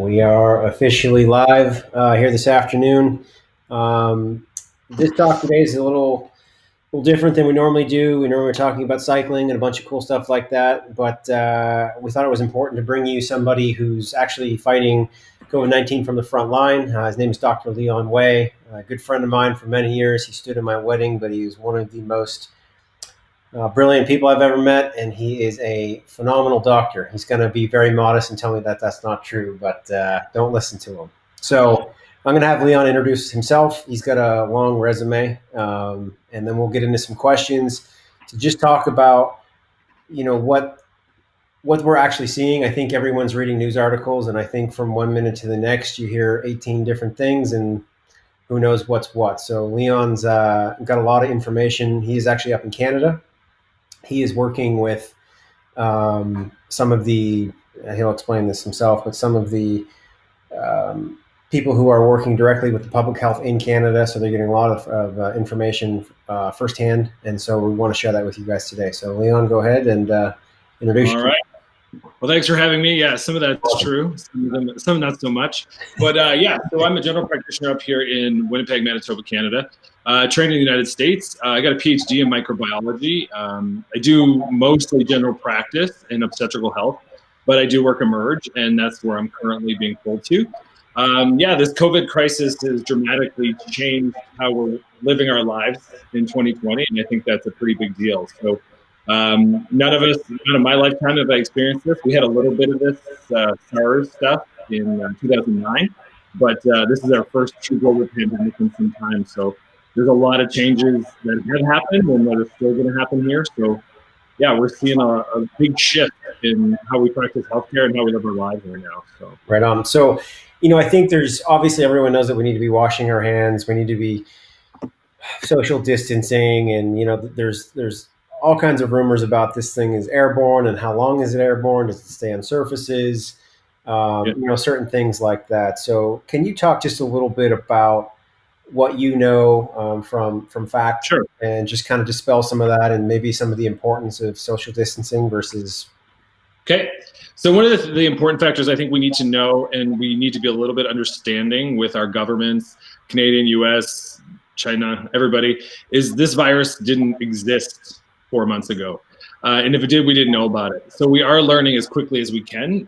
We are officially live here this afternoon. This talk today is a little different than we normally do. We normally are talking about cycling and a bunch of cool stuff like that, but we thought it was important to bring you somebody who's actually fighting COVID-19 from the front line. His name is Dr. Waye, a good friend of mine for many years. He stood at my wedding, but he was one of the most brilliant people I've ever met, and he is a phenomenal doctor. He's going to be very modest and tell me that that's not true, but don't listen to him. So I'm going to have Leon introduce himself. He's got a long resume, and then we'll get into some questions to just talk about, what we're actually seeing. I think everyone's reading news articles, and I think from one minute to the next, you hear 18 different things, and who knows what's what. So Leon's got a lot of information. He is actually up in Canada. He is working with some of the, he'll explain this himself, but some of the people who are working directly with the public health in Canada. So they're getting a lot of information firsthand. And so we want to share that with you guys today. So Leon, go ahead and introduce yourself. All right. Well, thanks for having me. Yeah, some of that's true, some not so much. But so I'm a general practitioner up here in Winnipeg, Manitoba, Canada. Trained in the United States. I got a PhD in microbiology. I do mostly general practice and obstetrical health, but I do work emerge, and that's where I'm currently being pulled to. This COVID crisis has dramatically changed how we're living our lives in 2020, and I think that's a pretty big deal. So none of my lifetime have I experienced this. We had a little bit of this SARS stuff in 2009, but this is our first true global pandemic in some time. So there's a lot of changes that have happened and that are still going to happen here. So yeah, we're seeing a big shift in how we practice healthcare and how we live our lives right now. So right on. So, I think there's obviously everyone knows that we need to be washing our hands. We need to be social distancing, and there's all kinds of rumors about this thing is airborne and how long is it airborne? Does it stay on surfaces? Certain things like that. So can you talk just a little bit about what you know from fact, Sure, and just kind of dispel some of that and maybe some of the importance of social distancing versus... Okay. So one of the important factors I think we need to know, and we need to be a little bit understanding with our governments, Canadian, US, China, everybody, is this virus didn't exist 4 months ago. And if it did, we didn't know about it. So we are learning as quickly as we can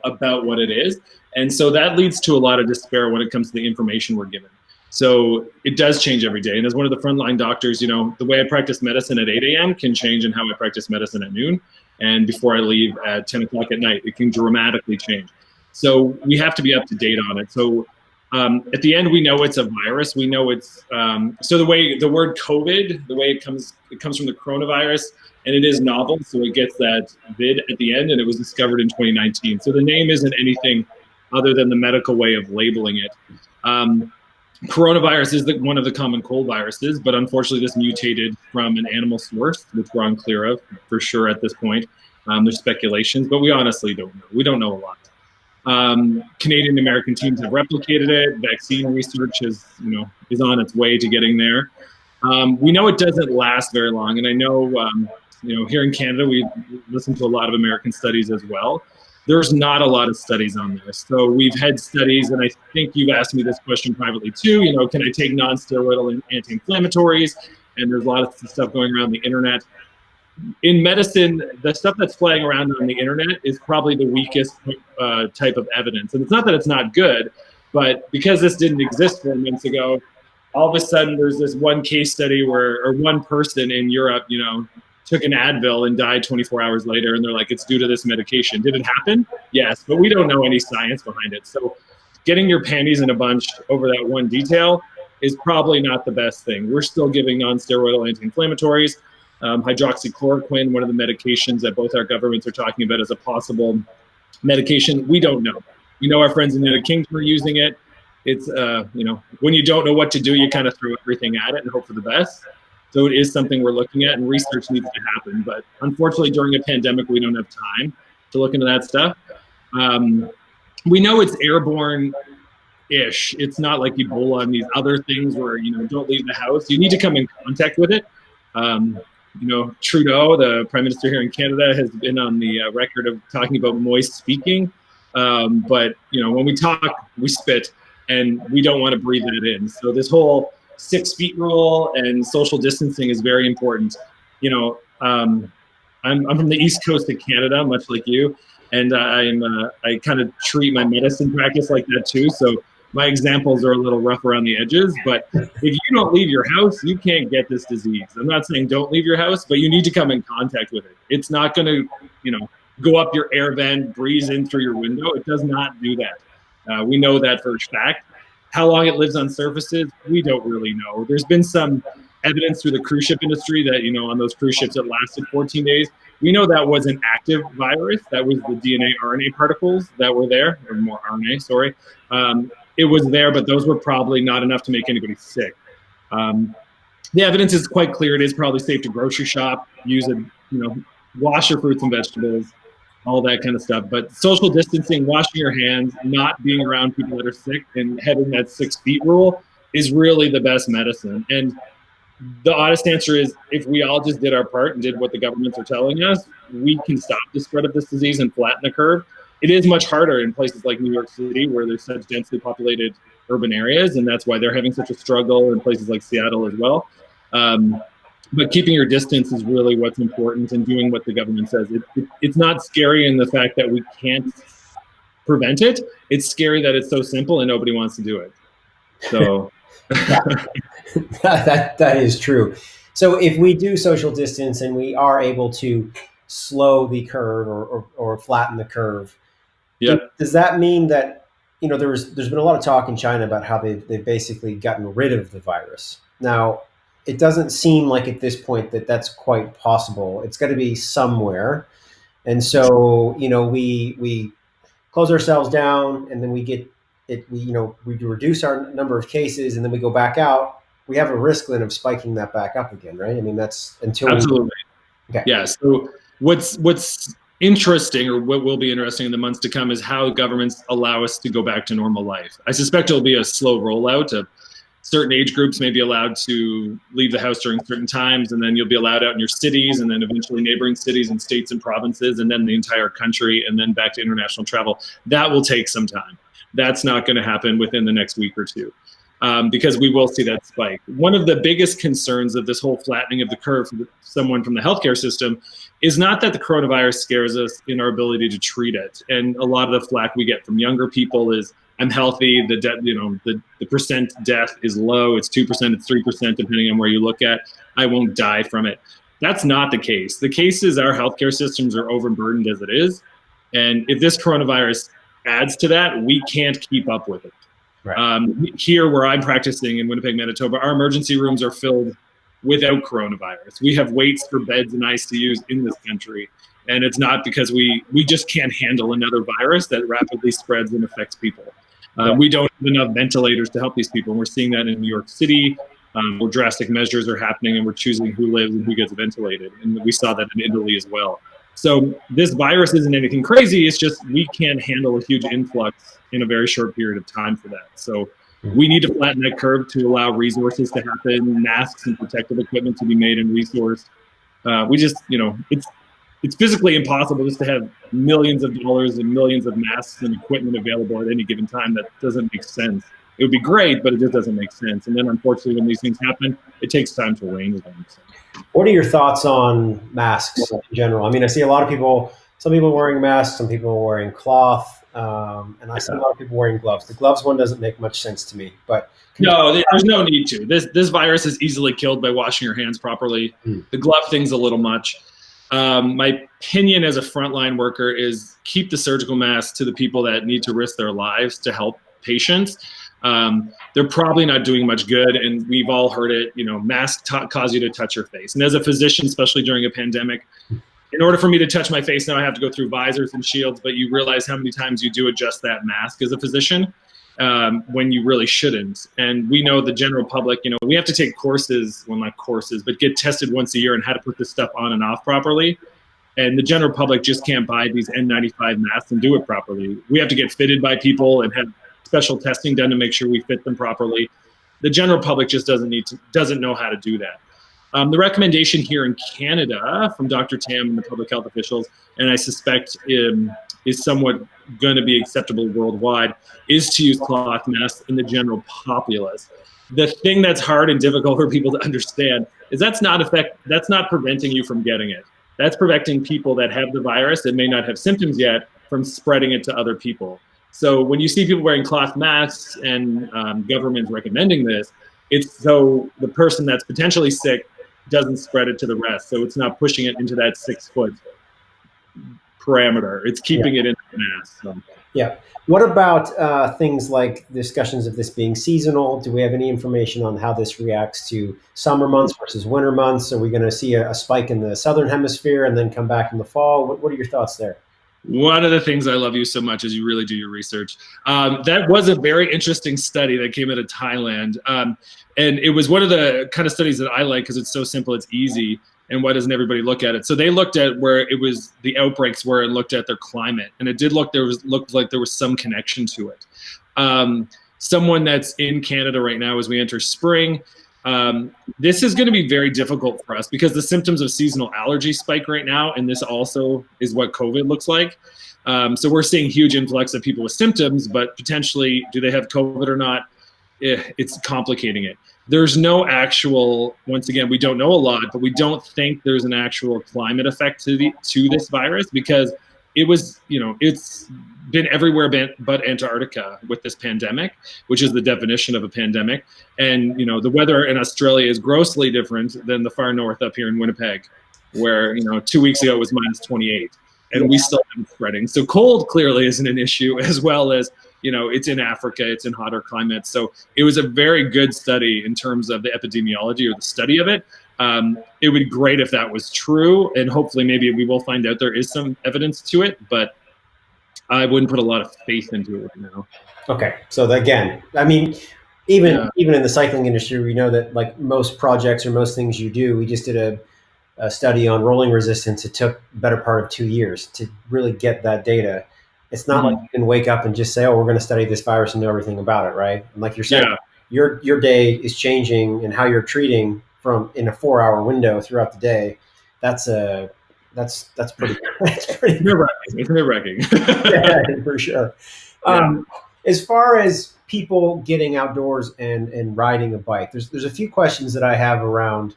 about what it is. And so that leads to a lot of despair when it comes to the information we're given. So it does change every day. And as one of the frontline doctors, the way I practice medicine at 8 a.m. can change in how I practice medicine at noon. And before I leave at 10 o'clock at night, it can dramatically change. So we have to be up to date on it. So at the end, we know it's a virus. We know it's, so the word COVID, the way it comes from the coronavirus, and it is novel. So it gets that vid at the end, and it was discovered in 2019. So the name isn't anything other than the medical way of labeling it. Coronavirus is one of the common cold viruses, but unfortunately this mutated from an animal source, which we're unclear of for sure at this point. There's speculations, but we honestly don't know. We don't know a lot. Canadian American teams have replicated it. Vaccine research is on its way to getting there. We know it doesn't last very long, and I know here in Canada we listen to a lot of American studies as well. There's not a lot of studies on this. So we've had studies, and I think you've asked me this question privately too, can I take non-steroidal anti-inflammatories? And there's a lot of stuff going around the internet. In medicine, the stuff that's flying around on the internet is probably the weakest type of evidence. And it's not that it's not good, but because this didn't exist 4 months ago, all of a sudden there's this one case study or one person in Europe, took an Advil and died 24 hours later, and they're like, it's due to this medication. Did it happen? Yes, but we don't know any science behind it. So getting your panties in a bunch over that one detail is probably not the best thing. We're still giving non-steroidal anti-inflammatories. Hydroxychloroquine, one of the medications that both our governments are talking about as a possible medication, we don't know. We know our friends in the United Kingdom are using it. It's, when you don't know what to do, you kind of throw everything at it and hope for the best. So it is something we're looking at, and research needs to happen. But unfortunately, during a pandemic, we don't have time to look into that stuff. We know it's airborne-ish. It's not like Ebola and these other things where, don't leave the house. You need to come in contact with it. Trudeau, the Prime Minister here in Canada, has been on the record of talking about moist speaking. But when we talk, we spit, and we don't want to breathe that in. So this whole 6 feet rule and social distancing is very important. I'm from the East Coast of Canada, much like you, and I kind of treat my medicine practice like that too. So my examples are a little rough around the edges, but if you don't leave your house, you can't get this disease. I'm not saying don't leave your house, but you need to come in contact with it. It's not going to, go up your air vent, breeze in through your window. It does not do that. We know that for a fact. How long it lives on surfaces, we don't really know. There's been some evidence through the cruise ship industry that, on those cruise ships it lasted 14 days. We know that was an active virus. That was the DNA, RNA particles that were there, or more RNA, sorry. It was there, but those were probably not enough to make anybody sick. The evidence is quite clear. It is probably safe to grocery shop, use it, wash your fruits and vegetables, all that kind of stuff. But social distancing, washing your hands, not being around people that are sick, and having that 6 feet rule is really the best medicine. And the honest answer is, if we all just did our part and did what the governments are telling us, we can stop the spread of this disease and flatten the curve. It is much harder in places like New York City, where there's such densely populated urban areas, and that's why they're having such a struggle, in places like Seattle as well. But keeping your distance is really what's important, and doing what the government says. It's not scary in the fact that we can't prevent it. It's scary that it's so simple and nobody wants to do it. So that is true. So if we do social distance and we are able to slow the curve or flatten the curve, does that mean that, there's been a lot of talk in China about how they've basically gotten rid of the virus? Now, it doesn't seem like at this point that that's quite possible. It's got to be somewhere. And so, we close ourselves down, and then we get it, we reduce our number of cases, and then we go back out. We have a risk then of spiking that back up again, right? I mean, that's until absolutely. Okay. Yeah. So what's interesting, or what will be interesting in the months to come, is how governments allow us to go back to normal life. I suspect it'll be a slow rollout. Of certain age groups may be allowed to leave the house during certain times, and then you'll be allowed out in your cities, and then eventually neighboring cities and states and provinces, and then the entire country, and then back to international travel. That will take some time. That's not going to happen within the next week or two, because we will see that spike. One of the biggest concerns of this whole flattening of the curve for someone from the healthcare system is not that the coronavirus scares us in our ability to treat it. And a lot of the flack we get from younger people is, I'm healthy, the percent death is low, it's 2%, it's 3%, depending on where you look at, I won't die from it. That's not the case. The case is our healthcare systems are overburdened as it is. And if this coronavirus adds to that, we can't keep up with it. Right. Here where I'm practicing in Winnipeg, Manitoba, our emergency rooms are filled without coronavirus. We have waits for beds and ICUs in this country. And it's not because we just can't handle another virus that rapidly spreads and affects people. We don't have enough ventilators to help these people. And we're seeing that in New York City, where drastic measures are happening, and we're choosing who lives and who gets ventilated. And we saw that in Italy as well. So this virus isn't anything crazy. It's just we can't handle a huge influx in a very short period of time for that. So we need to flatten that curve to allow resources to happen, masks and protective equipment to be made and resourced. We just, it's physically impossible just to have millions of dollars and millions of masks and equipment available at any given time. That doesn't make sense. It would be great, but it just doesn't make sense. And then unfortunately, when these things happen, it takes time to arrange them. So. What are your thoughts on masks in general? I mean, I see a lot of people, some people wearing masks, some people wearing cloth, and I see a lot of people wearing gloves. The gloves one doesn't make much sense to me, but no, there's no need to. This virus is easily killed by washing your hands properly. The glove thing's a little much. My opinion as a frontline worker is keep the surgical masks to the people that need to risk their lives to help patients. They're probably not doing much good, and we've all heard it. Masks cause you to touch your face, and as a physician, especially during a pandemic, in order for me to touch my face now, I have to go through visors and shields. But you realize how many times you do adjust that mask as a physician when you really shouldn't. And we know the general public, we have to take courses, well, not courses, but get tested once a year on how to put this stuff on and off properly. And the general public just can't buy these N95 masks and do it properly. We have to get fitted by people and have special testing done to make sure we fit them properly. The general public just doesn't know how to do that. The recommendation here in Canada from Dr. Tam and the public health officials, and I suspect is somewhat going to be acceptable worldwide is to use cloth masks in the general populace. The thing that's hard and difficult for people to understand is that's not preventing you from getting it. That's preventing people that have the virus and may not have symptoms yet from spreading it to other people. So when you see people wearing cloth masks and governments recommending this, it's so the person that's potentially sick doesn't spread it to the rest. So it's not pushing it into that 6-foot parameter. It's keeping it in the mask. So. Yeah. What about things like discussions of this being seasonal? Do we have any information on how this reacts to summer months versus winter months? Are we going to see a spike in the southern hemisphere and then come back in the fall? What are your thoughts there? One of the things I love you so much is you really do your research. That was a very interesting study that came out of Thailand. And it was one of the kind of studies that I like because it's so simple, it's easy. And why doesn't everybody look at it? So they looked at where it was the outbreaks were and looked at their climate. And it did looked like there was some connection to it. Someone that's in Canada right now as we enter spring, this is going to be very difficult for us because the symptoms of seasonal allergy spike right now. And this also is what COVID looks like. So we're seeing huge influx of people with symptoms, but potentially do they have COVID or not? It's complicating it. There's no actual, once again, we don't know a lot, but we don't think there's an actual climate effect to this virus because it was, it's been everywhere but Antarctica with this pandemic, which is the definition of a pandemic. And, the weather in Australia is grossly different than the far north up here in Winnipeg, where, 2 weeks ago it was minus 28 and we still have it spreading. So cold clearly isn't an issue, as well as, it's in Africa, it's in hotter climates. So it was a very good study in terms of the epidemiology or the study of it. It would be great if that was true, and hopefully maybe we will find out there is some evidence to it, but I wouldn't put a lot of faith into it right now. Okay. So again, I mean, even in the cycling industry, we know that like most projects or most things you do, we just did a study on rolling resistance. It took the better part of 2 years to really get that data. It's not like you can wake up and just say, oh, we're going to study this virus and know everything about it, right? And like you're saying, your day is changing and how you're treating in a 4-hour window throughout the day. That's pretty nerve-wracking. It's nerve-wracking. Yeah, for sure. As far as people getting outdoors and riding a bike, there's a few questions that I have around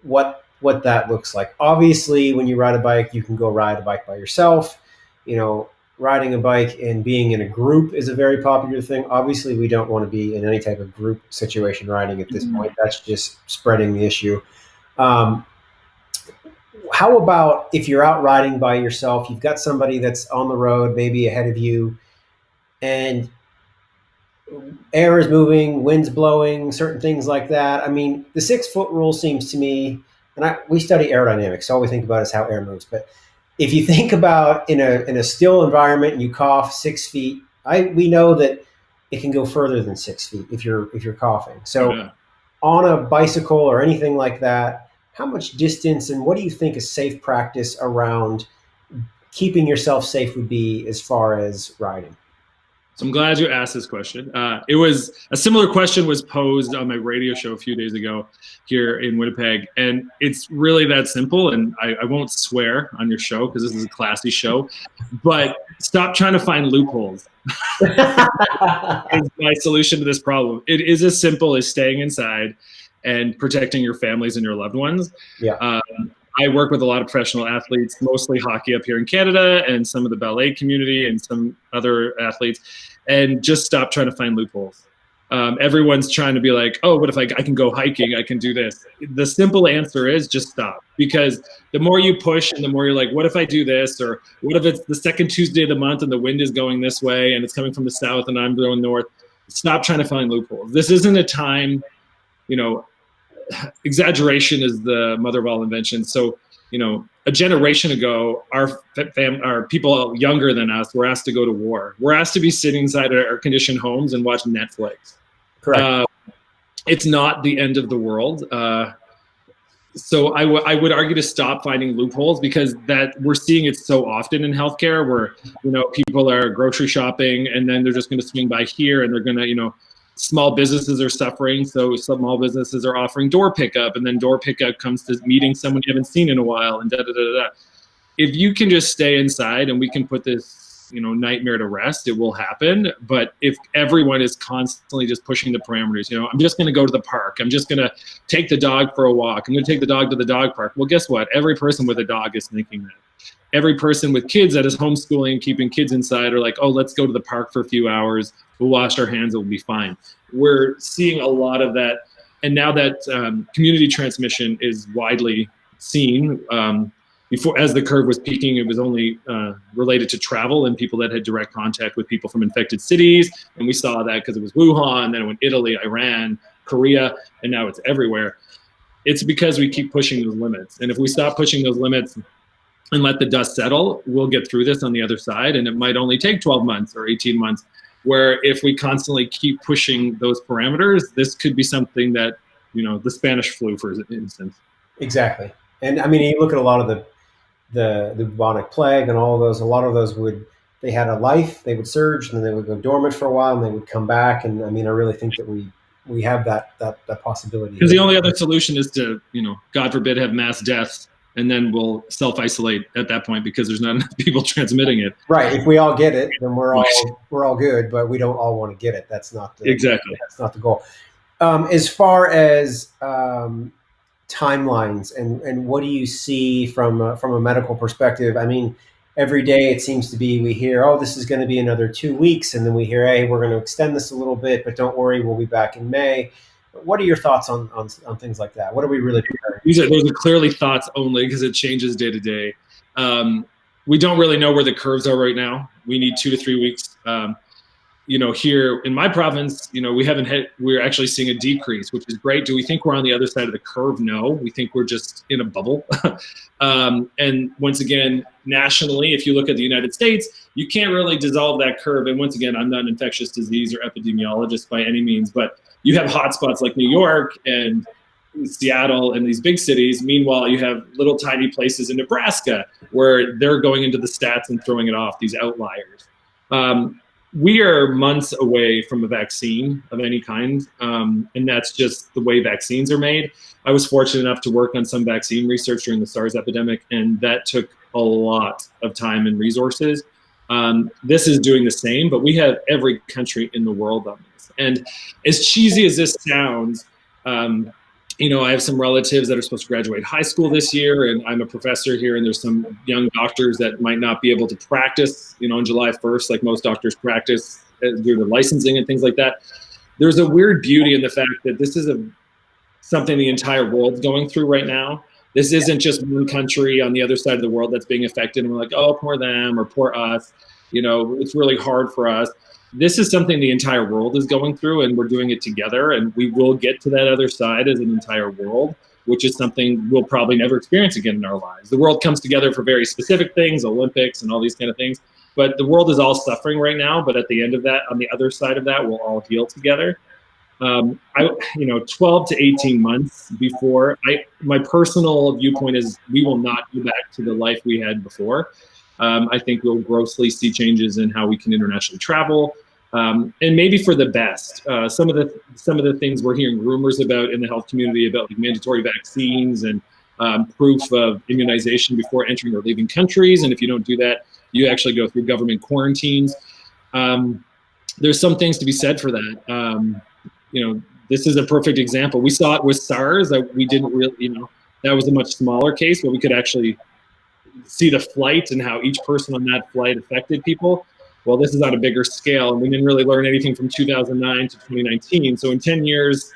what that looks like. Obviously, when you ride a bike, you can go ride a bike by yourself. Riding a bike and being in a group is a very popular thing. Obviously, we don't want to be in any type of group situation riding at this point. That's just spreading the issue. How about if you're out riding by yourself, you've got somebody that's on the road, maybe ahead of you, and air is moving, wind's blowing, certain things like that. I mean, the 6-foot rule seems to me, and we study aerodynamics, so all we think about is how air moves, but if you think about in a still environment and you cough 6 feet, we know that it can go further than 6 feet if you're coughing. So on a bicycle or anything like that, how much distance and what do you think a safe practice around keeping yourself safe would be as far as riding? So I'm glad you asked this question. It was a similar question was posed on my radio show a few days ago here in Winnipeg. And it's really that simple. And I won't swear on your show because this is a classy show, but stop trying to find loopholes. Is my solution to this problem. It is as simple as staying inside and protecting your families and your loved ones. Yeah. I work with a lot of professional athletes, mostly hockey up here in Canada and some of the ballet community and some other athletes, and just stop trying to find loopholes. Everyone's trying to be like, oh, what if I can go hiking? I can do this. The simple answer is just stop, because the more you push and the more you're like, what if I do this? Or what if it's the second Tuesday of the month and the wind is going this way and it's coming from the south and I'm going north? Stop trying to find loopholes. This isn't a time, exaggeration is the mother of all invention. So, a generation ago, our people younger than us were asked to go to war. We're asked to be sitting inside our air-conditioned homes and watch Netflix. Correct. It's not the end of the world. So I would argue to stop finding loopholes, because that we're seeing it so often in healthcare where, people are grocery shopping and then they're just going to swing by here and they're going to, small businesses are suffering. So small businesses are offering door pickup, and then door pickup comes to meeting someone you haven't seen in a while, and da da da da. If you can just stay inside and we can put this nightmare to rest. It will happen. But if everyone is constantly just pushing the parameters, I'm just going to go to the park. I'm just going to take the dog for a walk. I'm going to take the dog to the dog park. Well, guess what? Every person with a dog is thinking that. Every person with kids that is homeschooling, keeping kids inside, are like, oh, let's go to the park for a few hours. We'll wash our hands. It will be fine. We're seeing a lot of that. And now that community transmission is widely seen, before, as the curve was peaking, it was only related to travel and people that had direct contact with people from infected cities. And we saw that because it was Wuhan, then it went Italy, Iran, Korea, and now it's everywhere. It's because we keep pushing those limits. And if we stop pushing those limits and let the dust settle, we'll get through this on the other side. And it might only take 12 months or 18 months, where if we constantly keep pushing those parameters, this could be something that, the Spanish flu, for instance. Exactly. And I mean, you look at a lot of the bubonic plague and all of those, a lot of those they had a life, they would surge and then they would go dormant for a while and they would come back. And I mean, I really think that we have that possibility. Because the only other solution is to, God forbid, have mass deaths. And then we'll self-isolate at that point because there's not enough people transmitting it. Right. If we all get it, then we're all good. But we don't all want to get it. That's not exactly. That's not the goal. As far as timelines and what do you see from a medical perspective? I mean, every day it seems to be we hear, oh, this is going to be another 2 weeks, and then we hear, hey, we're going to extend this a little bit, but don't worry, we'll be back in May. What are your thoughts on things like that? What are we really preparing? Those are clearly thoughts only because it changes day to day. We don't really know where the curves are right now. We need 2 to 3 weeks. Here in my province, we're actually seeing a decrease, which is great. Do we think we're on the other side of the curve? No, we think we're just in a bubble. And once again, nationally, if you look at the United States, you can't really dissolve that curve. And once again, I'm not an infectious disease or epidemiologist by any means, but you have hotspots like New York and Seattle and these big cities. Meanwhile, you have little tiny places in Nebraska where they're going into the stats and throwing it off, these outliers. We are months away from a vaccine of any kind, and that's just the way vaccines are made. I was fortunate enough to work on some vaccine research during the SARS epidemic, and that took a lot of time and resources. This is doing the same, but we have every country in the world on this. And as cheesy as this sounds, I have some relatives that are supposed to graduate high school this year, and I'm a professor here, and there's some young doctors that might not be able to practice, on July 1st, like most doctors practice due to licensing and things like that. There's a weird beauty in the fact that this is something the entire world's going through right now. This isn't just one country on the other side of the world that's being affected, and we're like, oh, poor them or poor us. It's really hard for us. This is something the entire world is going through, and we're doing it together, and we will get to that other side as an entire world, which is something we'll probably never experience again in our lives. The world comes together for very specific things, Olympics and all these kind of things, but the world is all suffering right now. But at the end of that, on the other side of that, we'll all heal together. 12 to 18 months before, my personal viewpoint is we will not go back to the life we had before. I think we'll grossly see changes in how we can internationally travel. And maybe for the best. Some of the things we're hearing rumors about in the health community about like mandatory vaccines and proof of immunization before entering or leaving countries. And if you don't do that, you actually go through government quarantines. There's some things to be said for that. This is a perfect example. We saw it with SARS. We didn't really, that was a much smaller case, but we could actually see the flight and how each person on that flight affected people. Well, this is on a bigger scale, and we didn't really learn anything from 2009 to 2019. So in 10 years,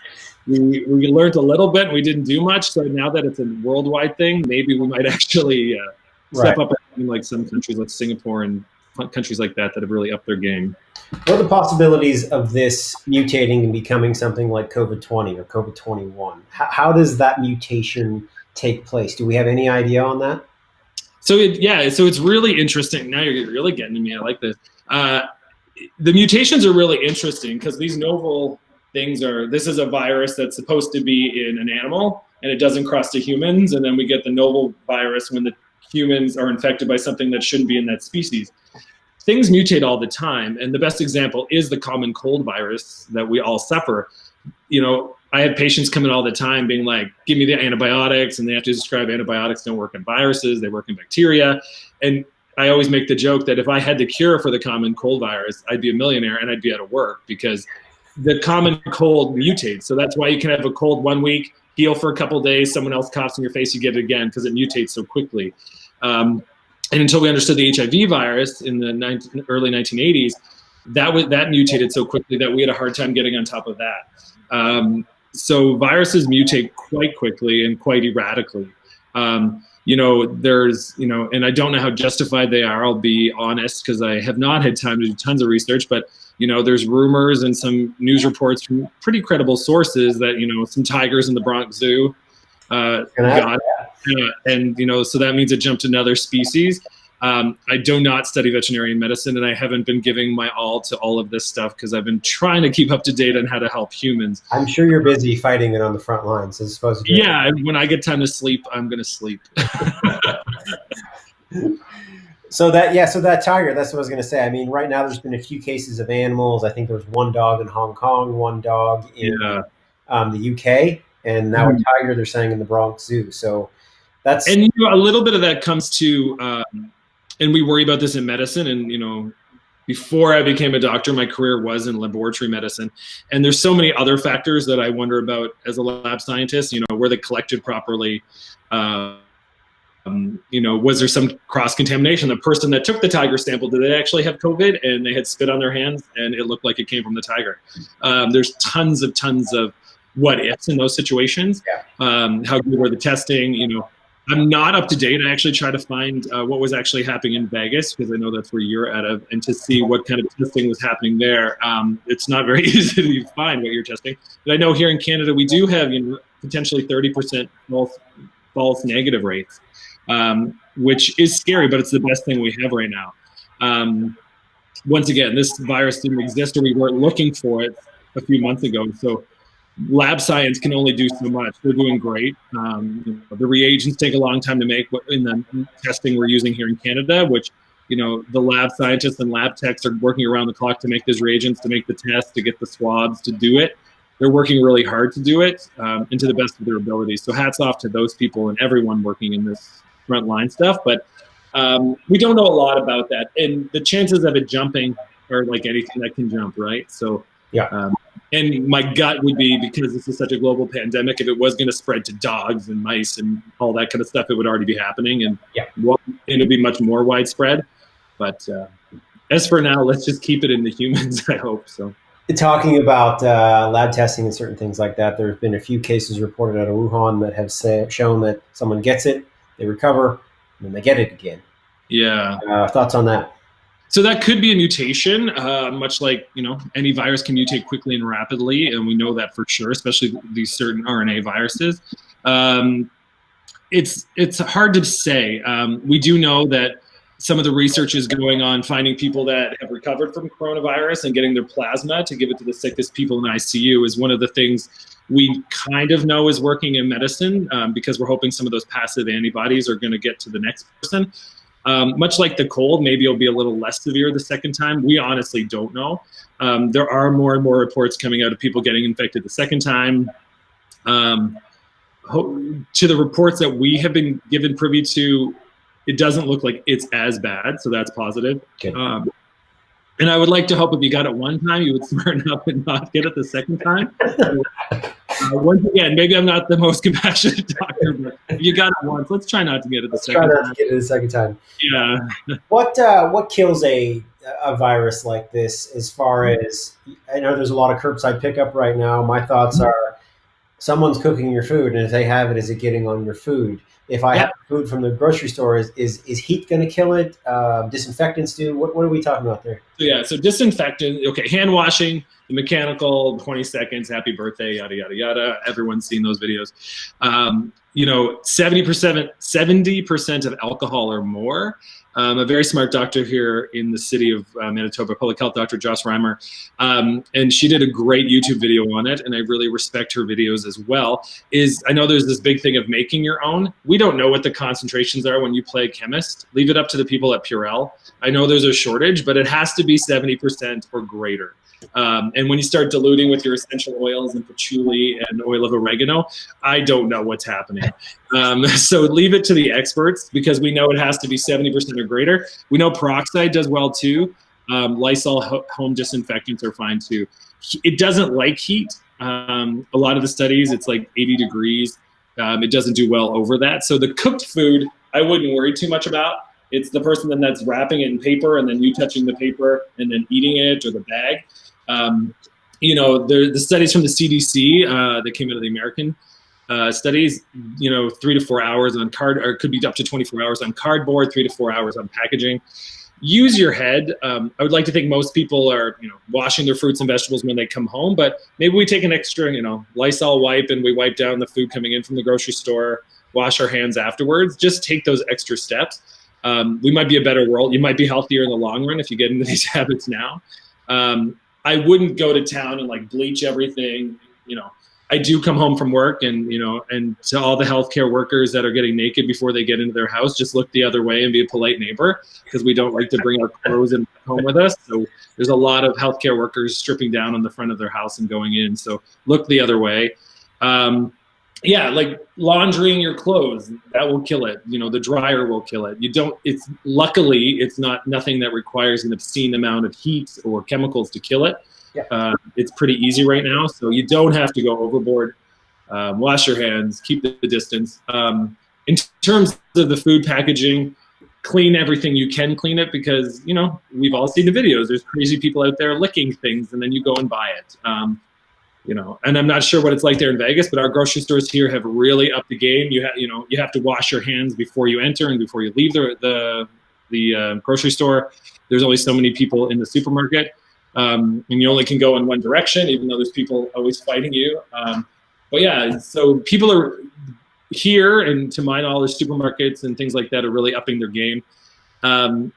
we learned a little bit, and we didn't do much. So now that it's a worldwide thing, maybe we might actually step up in like some countries like Singapore and countries like that have really upped their game. What are the possibilities of this mutating and becoming something like COVID-20 or COVID-21? How does that mutation take place? Do we have any idea on that? So it's really interesting. Now you're really getting to me. I like this. The mutations are really interesting because these novel things this is a virus that's supposed to be in an animal and it doesn't cross to humans. And then we get the novel virus when the humans are infected by something that shouldn't be in that species. Things mutate all the time. And the best example is the common cold virus that we all suffer. I have patients come in all the time being like, give me the antibiotics, and they have to describe antibiotics don't work on viruses, they work in bacteria. And I always make the joke that if I had the cure for the common cold virus, I'd be a millionaire and I'd be out of work, because the common cold mutates. So that's why you can have a cold 1 week, heal for a couple of days, someone else coughs in your face, you get it again, because it mutates so quickly. And until we understood the HIV virus in the early 1980s, that mutated so quickly that we had a hard time getting on top of that. So viruses mutate quite quickly and quite erratically. There's, and I don't know how justified they are, I'll be honest, because I have not had time to do tons of research, but, there's rumors and some news reports from pretty credible sources that, some tigers in the Bronx Zoo got it. And, so that means it jumped another species. I do not study veterinary medicine, and I haven't been giving my all to all of this stuff because I've been trying to keep up to date on how to help humans. I'm sure you're busy fighting it on the front lines as opposed to. Yeah, when I get time to sleep, I'm going to sleep. So that tiger, that's what I was going to say. I mean, right now there's been a few cases of animals. I think there was one dog in Hong Kong, one dog in the UK, and now a tiger, they're saying, in the Bronx Zoo. So that's. And a little bit of that comes to, and we worry about this in medicine. And, before I became a doctor, my career was in laboratory medicine. And there's so many other factors that I wonder about as a lab scientist, were they collected properly? Was there some cross-contamination? The person that took the tiger sample, did they actually have COVID and they had spit on their hands and it looked like it came from the tiger? There's tons of what ifs in those situations. How good were the testing? I'm not up to date. I actually try to find what was actually happening in Vegas, because I know that's where you're out of, and to see what kind of testing was happening there. It's not very easy to find what you're testing. But I know here in Canada, we do have potentially 30% false negative rates, which is scary, but it's the best thing we have right now. Once again, this virus didn't exist, or we weren't looking for it a few months ago. So lab science can only do so much. They're doing great. The reagents take a long time to make in the testing we're using here in Canada, which, the lab scientists and lab techs are working around the clock to make those reagents, to make the tests, to get the swabs, to do it. They're working really hard to do it, and to the best of their abilities. So hats off to those people and everyone working in this frontline stuff. But we don't know a lot about that. And the chances of it jumping are like anything that can jump, right? So yeah. And my gut would be, because this is such a global pandemic, if it was going to spread to dogs and mice and all that kind of stuff, it would already be happening, and it would be much more widespread. But as for now, let's just keep it in the humans, I hope. So, talking about lab testing and certain things like that, there have been a few cases reported out of Wuhan that have shown that someone gets it, they recover, and then they get it again. Yeah. Thoughts on that? So that could be a mutation, much like, any virus can mutate quickly and rapidly, and we know that for sure, especially these certain RNA viruses. It's hard to say. We do know that some of the research is going on finding people that have recovered from coronavirus and getting their plasma to give it to the sickest people in ICU is one of the things we kind of know is working in medicine, because we're hoping some of those passive antibodies are going to get to the next person. Much like the cold, maybe it'll be a little less severe the second time. We honestly don't know. There are more and more reports coming out of people getting infected the second time. To the reports that we have been given privy to, it doesn't look like it's as bad, so that's positive. Okay. And I would like to hope if you got it one time, you would smarten up and not get it the second time. Once again, maybe I'm not the most compassionate doctor, but if you got it once, let's try not to get it the second time. Try not to get it the second time. Yeah. What kills a virus like this? As far as, I know there's a lot of curbside pickup right now. My thoughts are, someone's cooking your food, and if they have it, is it getting on your food? If I have food from the grocery store, is heat going to kill it? Disinfectants do? What are we talking about there? So disinfectant, okay, hand washing, the mechanical, 20 seconds, happy birthday, yada, yada, yada. Everyone's seen those videos. 70% of alcohol or more. A very smart doctor here in the city of Manitoba, public health doctor, Joss Reimer, and she did a great YouTube video on it, and I really respect her videos as well. I know there's this big thing of making your own. We don't know what the concentrations are when you play chemist. Leave it up to the people at Purell. I know there's a shortage, but it has to be 70% or greater. And when you start diluting with your essential oils and patchouli and oil of oregano, I don't know what's happening. So leave it to the experts, because we know it has to be 70% or greater. We know peroxide does well too. Lysol home disinfectants are fine too. It doesn't like heat. A lot of the studies, it's like 80 degrees. It doesn't do well over that. So the cooked food, I wouldn't worry too much about. It's the person then that's wrapping it in paper and then you touching the paper and then eating it, or the bag. The studies from the CDC that came out of the American studies, 3 to 4 hours on or it could be up to 24 hours on cardboard, 3 to 4 hours on packaging. Use your head. I would like to think most people are, washing their fruits and vegetables when they come home, but maybe we take an extra, Lysol wipe and we wipe down the food coming in from the grocery store, wash our hands afterwards. Just take those extra steps. We might be a better world. You might be healthier in the long run if you get into these habits now. I wouldn't go to town and like bleach everything. I do come home from work and, and to all the healthcare workers that are getting naked before they get into their house, just look the other way and be a polite neighbor, because we don't like to bring our clothes in home with us. So there's a lot of healthcare workers stripping down on the front of their house and going in. So look the other way. Like laundering your clothes, that will kill it. The dryer will kill it. Luckily, it's nothing that requires an obscene amount of heat or chemicals to kill it. Yeah. It's pretty easy right now, so you don't have to go overboard. Wash your hands, keep the distance. In terms of the food packaging, clean everything you can clean it, because, we've all seen the videos. There's crazy people out there licking things, and then you go and buy it. And I'm not sure what it's like there in Vegas, but our grocery stores here have really upped the game. You have to wash your hands before you enter and before you leave the grocery store. There's only so many people in the supermarket. And you only can go in one direction, even though there's people always fighting you. So people are here, and to my knowledge, supermarkets and things like that are really upping their game. And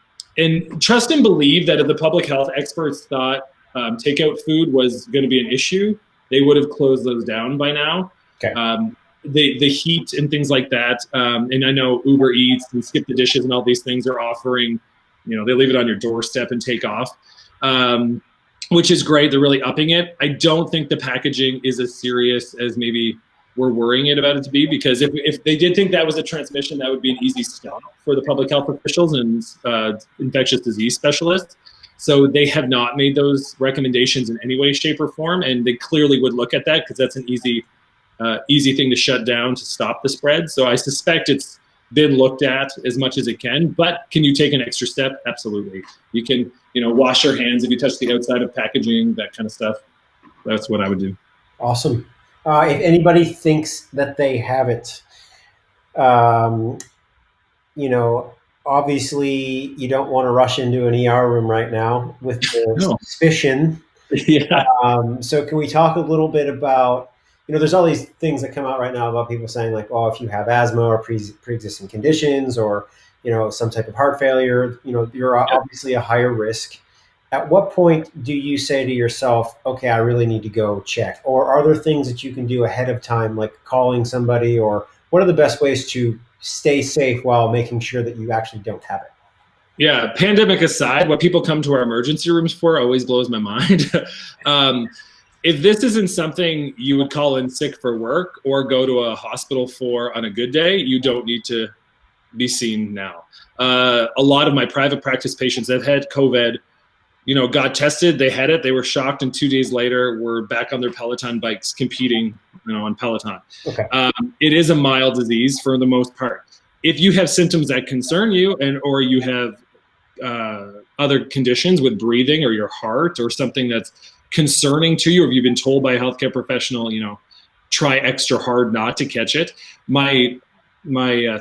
trust and believe that if the public health experts thought takeout food was going to be an issue, they would have closed those down by now. Okay. The heat and things like that. And I know Uber Eats and Skip the Dishes and all these things are offering, they leave it on your doorstep and take off. Which is great. They're really upping it. I don't think the packaging is as serious as maybe we're worrying about it to be, because if they did think that was a transmission, that would be an easy stop for the public health officials and infectious disease specialists. So they have not made those recommendations in any way, shape, or form, and they clearly would look at that, because that's an easy thing to shut down to stop the spread. So I suspect it's been looked at as much as it can, but can you take an extra step? Absolutely. You can, wash your hands if you touch the outside of packaging, that kind of stuff. That's what I would do. Awesome. If anybody thinks that they have it, obviously you don't want to rush into an ER room right now with the suspicion. Yeah. So can we talk a little bit about, there's all these things that come out right now about people saying like, oh, if you have asthma or pre-existing conditions, or, some type of heart failure, you're obviously a higher risk. At what point do you say to yourself, okay, I really need to go check? Or are there things that you can do ahead of time, like calling somebody, or what are the best ways to stay safe while making sure that you actually don't have it? Yeah, pandemic aside, what people come to our emergency rooms for always blows my mind. If this isn't something you would call in sick for work or go to a hospital for on a good day, you don't need to be seen now. A lot of my private practice patients that had COVID, got tested, they had it, they were shocked, and 2 days later were back on their Peloton bikes competing, on Peloton. Okay. It is a mild disease for the most part. If you have symptoms that concern you, or you have other conditions with breathing or your heart or something that's concerning to you, or if you've been told by a healthcare professional, try extra hard not to catch it, my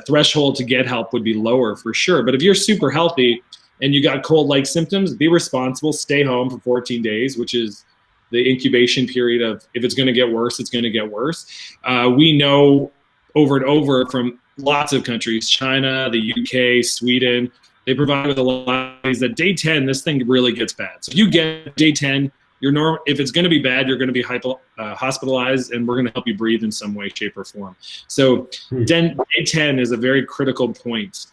threshold to get help would be lower for sure. But if you're super healthy and you got cold-like symptoms, be responsible, stay home for 14 days, which is the incubation period of, if it's going to get worse, it's going to get worse. We know over and over from lots of countries, China, the UK, Sweden, they provide with a lot of these that day 10, this thing really gets bad. So if you get day 10, if it's going to be bad, you're going to be hospitalized, and we're going to help you breathe in some way, shape, or form. So day 10 is a very critical point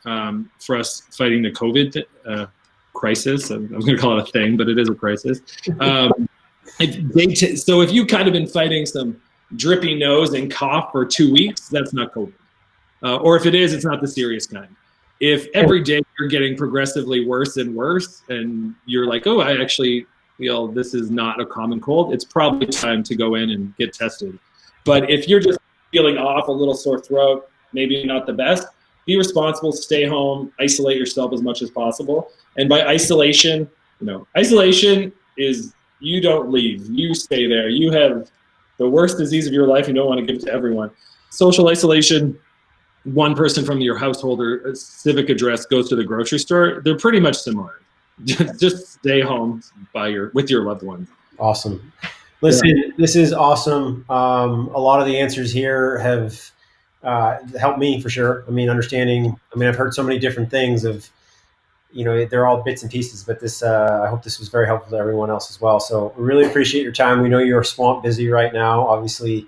for us fighting the COVID crisis. I'm going to call it a thing, but it is a crisis. So if you kind of been fighting some drippy nose and cough for 2 weeks, that's not COVID. Or if it is, it's not the serious kind. If every day you're getting progressively worse and worse, and you're like, oh, I actually feel this is not a common cold, it's probably time to go in and get tested. But if you're just feeling off, a little sore throat, maybe not the best, be responsible, stay home, isolate yourself as much as possible. And by isolation, isolation is you don't leave, you stay there. You have the worst disease of your life, you don't want to give it to everyone. Social isolation, one person from your household or civic address goes to the grocery store, they're pretty much similar. Just stay home with your loved ones. Awesome. Listen, This is awesome. A lot of the answers here have helped me for sure. I mean, I've heard so many different things they're all bits and pieces, but I hope this was very helpful to everyone else as well. So we really appreciate your time. We know you're swamped busy right now. Obviously,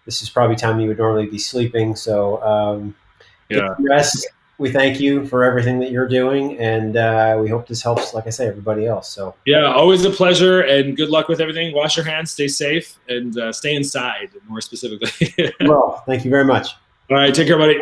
this is probably time you would normally be sleeping. So get some rest. We thank you for everything that you're doing, and we hope this helps, like I say, everybody else. So yeah, always a pleasure, and good luck with everything. Wash your hands, stay safe, and stay inside, more specifically. Well, thank you very much. All right, take care, buddy.